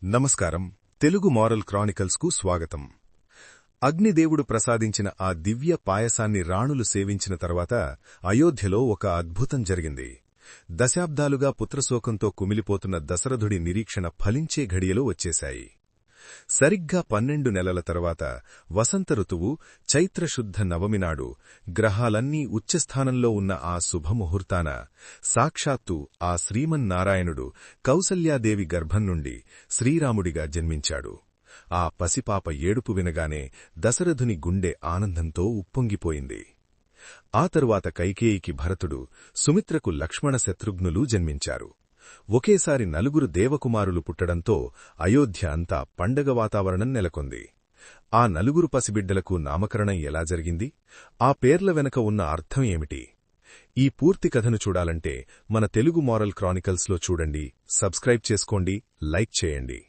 నమస్కారం. తెలుగు మారల్ క్రానికల్స్కు స్వాగతం. అగ్నిదేవుడు ప్రసాదించిన ఆ దివ్య పాయసాన్ని రాణులు సేవించిన తర్వాత అయోధ్యలో ఒక అద్భుతం జరిగింది. దశాబ్దాలుగా పుత్రశోకంతో కుమిలిపోతున్న దశరథుడి నిరీక్షణ ఫలించే ఘడియలో వచ్చేశాయి. సరిగ్గా 12 నెలల తర్వాత వసంత ఋతువు చైత్రశుద్ధ నవమినాడు గ్రహాలన్నీ ఉచ్చస్థానంలో ఉన్న ఆ శుభముహూర్తాన సాక్షాత్తు ఆ శ్రీమన్నారాయణుడు కౌసల్యాదేవి గర్భం నుండి శ్రీరాముడిగా జన్మించాడు. ఆ పసిపాప ఏడుపు వినగానే దశరథుని గుండె ఆనందంతో ఉప్పొంగిపోయింది. ఆ తరువాత కైకేయికి భరతుడు, సుమిత్రకు లక్ష్మణ శత్రుఘ్నులు జన్మించారు. ఒకేసారి 4 దేవకుమారులు పుట్టడంతో అయోధ్య అంతా పండగ వాతావరణం నెలకొంది. ఆ 4 పసిబిడ్డలకు నామకరణం ఎలా జరిగింది? ఆ పేర్ల వెనక ఉన్న అర్థం ఏమిటి? ఈ పూర్తి కథను చూడాలంటే మన తెలుగు మారల్ క్రానికల్స్లో చూడండి, సబ్స్క్రైబ్ చేసుకోండి, లైక్ చేయండి.